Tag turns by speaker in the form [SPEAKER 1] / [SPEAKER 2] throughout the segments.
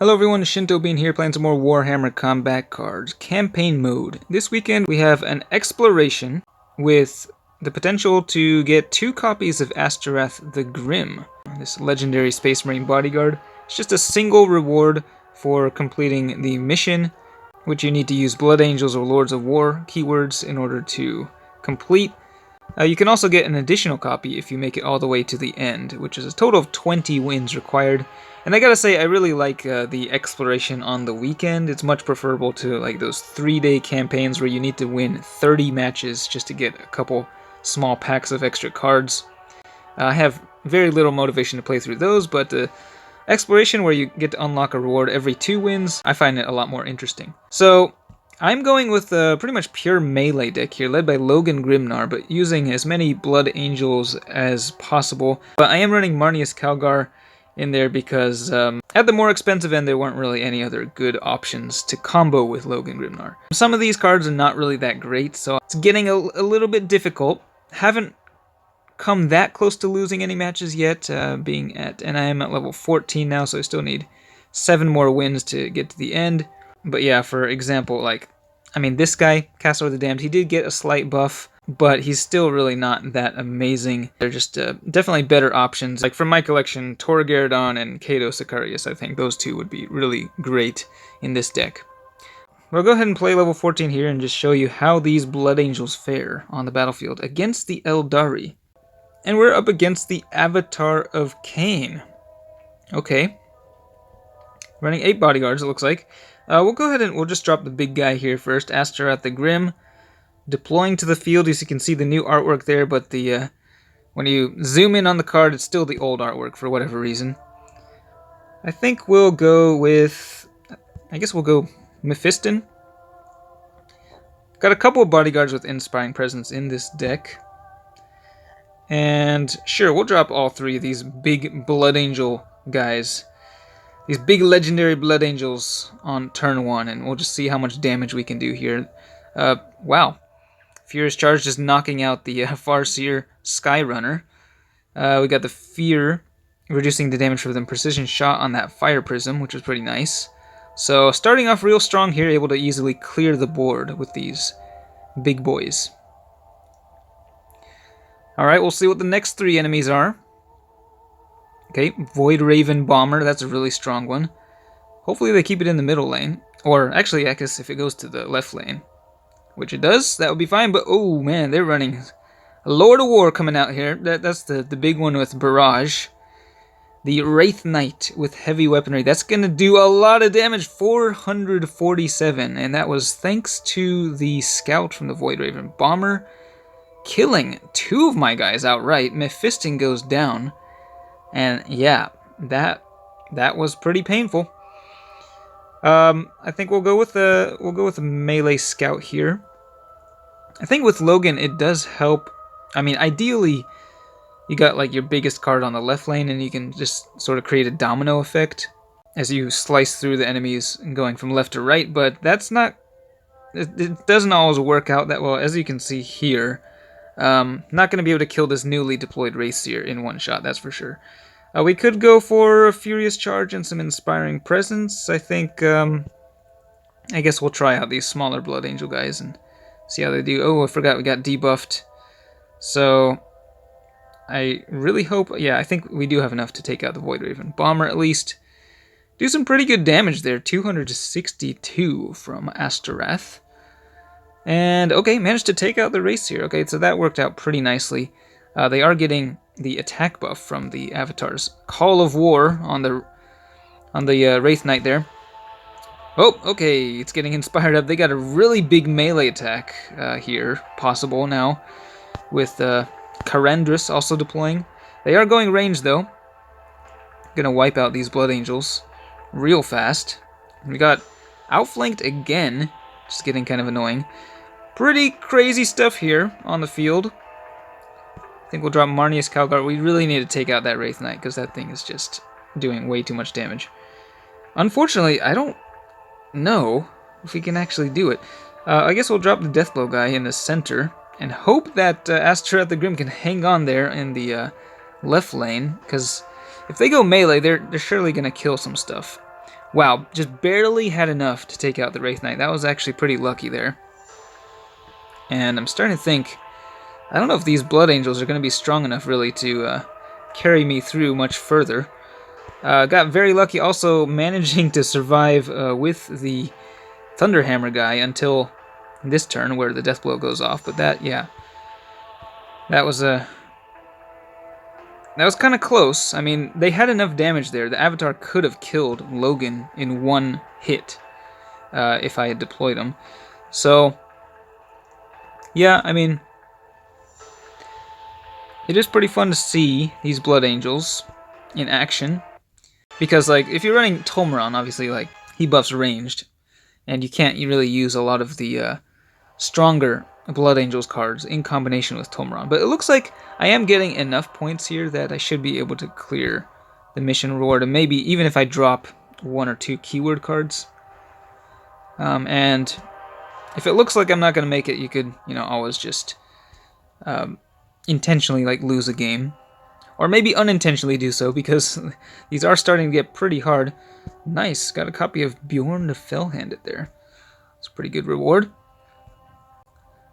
[SPEAKER 1] Hello everyone, Shinto Bean here playing some more Warhammer Combat Cards. Campaign Mode. This weekend we have an exploration with the potential to get 2 copies of Asterath the Grim, this legendary Space Marine bodyguard. It's just a single reward for completing the mission, which you need to use Blood Angels or Lords of War keywords in order to complete. You can also get an additional copy if you make it all the way to the end, which is a total of 20 wins required. And I gotta say, I really like the exploration on the weekend. It's much preferable to like those 3-day campaigns where you need to win 30 matches just to get a couple small packs of extra cards. I have very little motivation to play through those, but the exploration where you get to unlock a reward every 2 wins, I find it a lot more interesting. So I'm going with a pretty much pure melee deck here, led by Logan Grimnar, but using as many Blood Angels as possible. But I am running Marneus Calgar in there because at the more expensive end, there weren't really any other good options to combo with Logan Grimnar. Some of these cards are not really that great, so it's getting a little bit difficult. Haven't come that close to losing any matches yet, and I am at level 14 now, so I still need 7 more wins to get to the end. But yeah, for example, this guy, Castle of the Damned, he did get a slight buff, but he's still really not that amazing. They're just definitely better options. Like from my collection, Torgaradon and Kato Sicarius, I think those 2 would be really great in this deck. We'll go ahead and play level 14 here and just show you how these Blood Angels fare on the battlefield against the Eldari. And we're up against the Avatar of Cain. Okay. Running 8 bodyguards, it looks like. We'll go ahead and we'll just drop the big guy here first, Asterath the Grim. Deploying to the field, as you can see the new artwork there, but the when you zoom in on the card, it's still the old artwork for whatever reason. I think we'll go with, we'll go Mephiston. Got a couple of bodyguards with Inspiring Presence in this deck. And sure, we'll drop all 3 of these big Blood Angel guys. These big legendary Blood Angels on turn 1, and we'll just see how much damage we can do here. Wow. Furious Charge just knocking out the Farseer Skyrunner. We got the Fear reducing the damage for the Precision Shot on that Fire Prism, which is pretty nice. So starting off real strong here, able to easily clear the board with these big boys. Alright, we'll see what the next 3 enemies are. Okay, Void Raven Bomber, that's a really strong one. Hopefully they keep it in the middle lane. Or actually, I guess if it goes to the left lane, which it does, that would be fine. But oh man, they're running a Lord of War coming out here. That's the big one with Barrage. The Wraith Knight with heavy weaponry. That's going to do a lot of damage, 447. And that was thanks to the Scout from the Void Raven Bomber, killing 2 of my guys outright. Mephiston goes down. And yeah, that was pretty painful. I think we'll go with a melee scout here. I think with Logan it does help. I mean, ideally you got like your biggest card on the left lane and you can just sort of create a domino effect as you slice through the enemies and going from left to right, but that's not, it doesn't always work out that well, as you can see here. Not going to be able to kill this newly deployed Racier in one shot, that's for sure. We could go for a Furious Charge and some Inspiring Presence. I think, I guess we'll try out these smaller Blood Angel guys and see how they do. Oh, I forgot we got debuffed. So, I really hope, yeah, I think we do have enough to take out the Void Raven Bomber at least. Do some pretty good damage there, 262 from Asterath. And, okay, managed to take out the Racier. Okay, so that worked out pretty nicely. They are getting the attack buff from the Avatar's Call of War on the Wraith Knight there. Oh, okay, it's getting inspired up. They got a really big melee attack here, possible now, with Karandrus also deploying. They are going range, though. Gonna wipe out these Blood Angels real fast. We got outflanked again, just getting kind of annoying. Pretty crazy stuff here on the field. I think we'll drop Marneus Calgar. We really need to take out that Wraith Knight because that thing is just doing way too much damage. Unfortunately, I don't know if we can actually do it. I guess we'll drop the Deathblow guy in the center and hope that Asterath the Grim can hang on there in the left lane, because if they go melee, they're surely going to kill some stuff. Wow, just barely had enough to take out the Wraith Knight. That was actually pretty lucky there. And I'm starting to think, I don't know if these Blood Angels are going to be strong enough really to carry me through much further. Got very lucky also managing to survive with the Thunderhammer guy until this turn where the death blow goes off. But that, yeah, that was kind of close. I mean, they had enough damage there. The Avatar could have killed Logan in one hit if I had deployed him. So, yeah, I mean, it is pretty fun to see these Blood Angels in action. Because, like, if you're running Tolmeron, obviously, like, he buffs ranged. And you can't really use a lot of the stronger Blood Angels cards in combination with Tolmeron. But it looks like I am getting enough points here that I should be able to clear the mission reward. And maybe even if I drop 1 or 2 keyword cards. And if it looks like I'm not going to make it, you could, you know, always just intentionally, like, lose a game. Or maybe unintentionally do so, because these are starting to get pretty hard. Nice, got a copy of Bjorn the Fell-Handed there. It's a pretty good reward.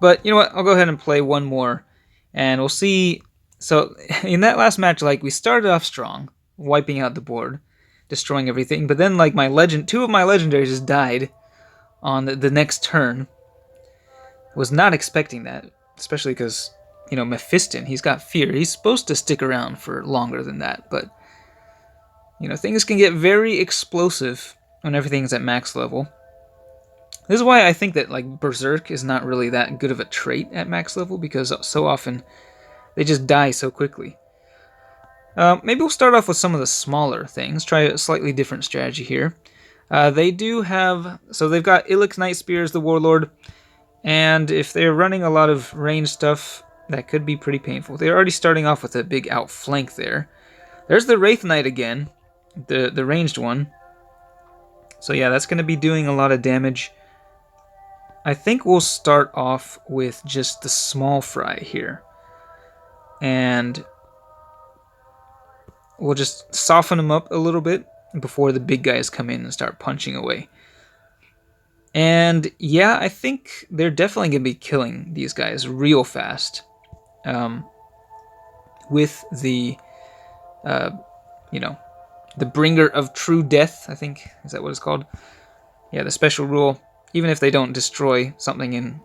[SPEAKER 1] But, you know what, I'll go ahead and play one more, and we'll see. So, in that last match, like, we started off strong, wiping out the board, destroying everything, but then, like, 2 of my legendaries just died on the next turn. Was not expecting that, especially because, you know, Mephiston, he's got fear. He's supposed to stick around for longer than that, but, you know, things can get very explosive when everything's at max level. This is why I think that, like, Berserk is not really that good of a trait at max level, because so often they just die so quickly. Maybe we'll start off with some of the smaller things, try a slightly different strategy here. They do have, so they've got Illic Night Spear as the Warlord, and if they're running a lot of range stuff, that could be pretty painful. They're already starting off with a big outflank there. There's the Wraith Knight again, the ranged one. So yeah, that's going to be doing a lot of damage. I think we'll start off with just the small fry here. And we'll just soften them up a little bit before the big guys come in and start punching away. And yeah, I think they're definitely going to be killing these guys real fast. With the, you know, the Bringer of True Death, I think, is that what it's called? Yeah, the special rule. Even if they don't destroy something in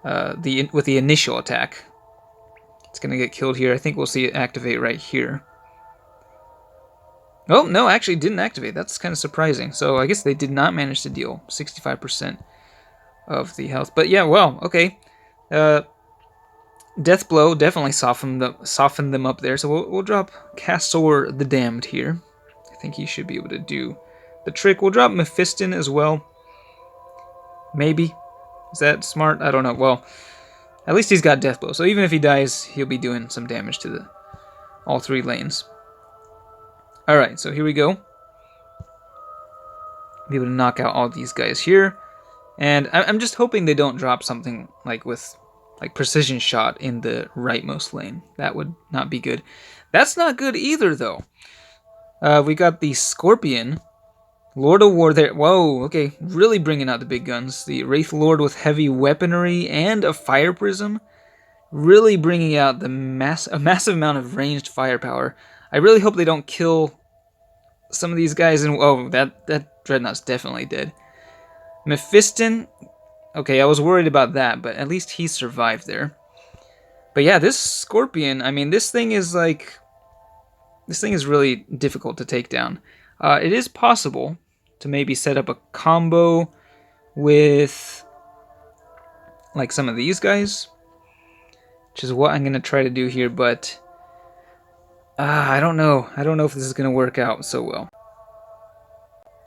[SPEAKER 1] with the initial attack, it's going to get killed here. I think we'll see it activate right here. Oh, no, actually it didn't activate. That's kind of surprising. So I guess they did not manage to deal 65% of the health. But yeah, well, okay. Death Blow definitely softened them up there. So we'll drop Castor the Damned here. I think he should be able to do the trick. We'll drop Mephiston as well. Maybe. Is that smart? I don't know. Well, at least he's got Death Blow. So even if he dies, he'll be doing some damage to all 3 lanes. Alright, so here we go. Be able to knock out all these guys here. And I'm just hoping they don't drop something like with like precision shot in the rightmost lane. That would not be good. That's not good either, though. We got the Scorpion, Lord of War there. Whoa, okay, really bringing out the big guns. The Wraith Lord with heavy weaponry and a Fire Prism. Really bringing out the a massive amount of ranged firepower. I really hope they don't kill some of these guys. And oh, that Dreadnought's definitely dead. Mephiston. Okay, I was worried about that, but at least he survived there. But yeah, this Scorpion, I mean, this thing is really difficult to take down. It is possible to maybe set up a combo with like some of these guys, which is what I'm going to try to do here, but I don't know. I don't know if this is going to work out so well.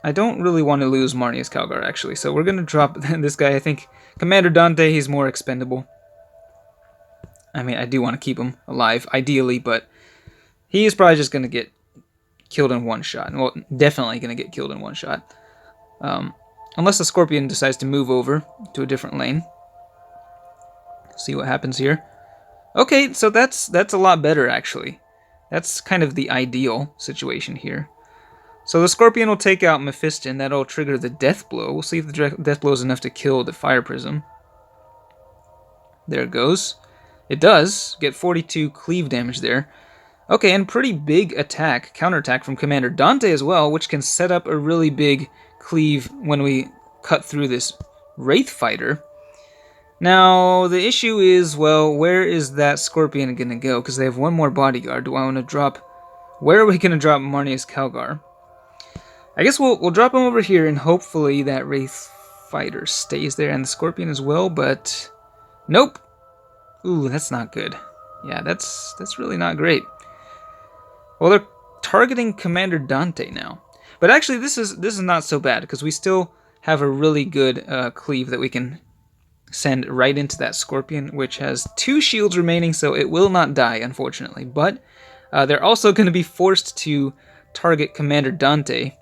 [SPEAKER 1] I don't really want to lose Marnius Calgar, actually, so we're going to drop this guy. I think Commander Dante, he's more expendable. I mean, I do want to keep him alive, ideally, but he is probably just going to get killed in one shot. Well, definitely going to get killed in one shot. Unless the Scorpion decides to move over to a different lane. See what happens here. Okay, so that's a lot better, actually. That's kind of the ideal situation here. So the Scorpion will take out Mephiston. That'll trigger the Death Blow. We'll see if the Death Blow is enough to kill the Fire Prism. There it goes. It does get 42 cleave damage there. Okay, and pretty big attack, counterattack from Commander Dante as well, which can set up a really big cleave when we cut through this Wraith Fighter. Now, the issue is, well, where is that Scorpion going to go? Because they have one more bodyguard. Do I want to drop... Where are we going to drop Marneus Calgar? I guess we'll drop him over here, and hopefully that Wraith Fighter stays there, and the Scorpion as well, but... Nope! Ooh, that's not good. Yeah, that's really not great. Well, they're targeting Commander Dante now. But actually, this is not so bad, because we still have a really good cleave that we can send right into that Scorpion, which has 2 shields remaining, so it will not die, unfortunately. But they're also going to be forced to target Commander Dante.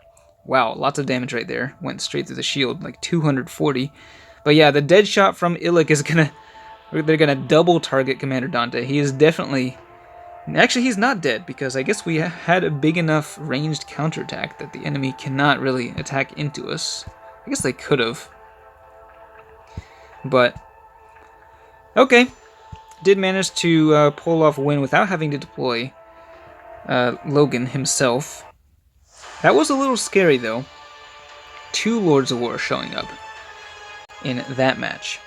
[SPEAKER 1] Wow, lots of damage right there. Went straight through the shield, like 240. But yeah, the dead shot from Illic is going to... They're going to double target Commander Dante. He is definitely... Actually, he's not dead, because I guess we had a big enough ranged counterattack that the enemy cannot really attack into us. I guess they could have. But, okay. Did manage to pull off a win without having to deploy Logan himself. That was a little scary, though. 2 Lords of War showing up in that match.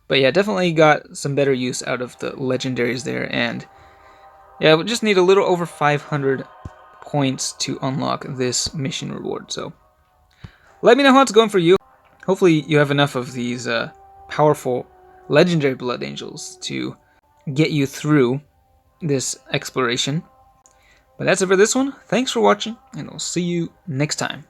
[SPEAKER 1] But yeah, definitely got some better use out of the legendaries there, and yeah, we just need a little over 500 points to unlock this mission reward. So let me know how it's going for you. Hopefully you have enough of these powerful legendary Blood Angels to get you through this exploration. But that's it for this one. Thanks for watching, and I'll see you next time.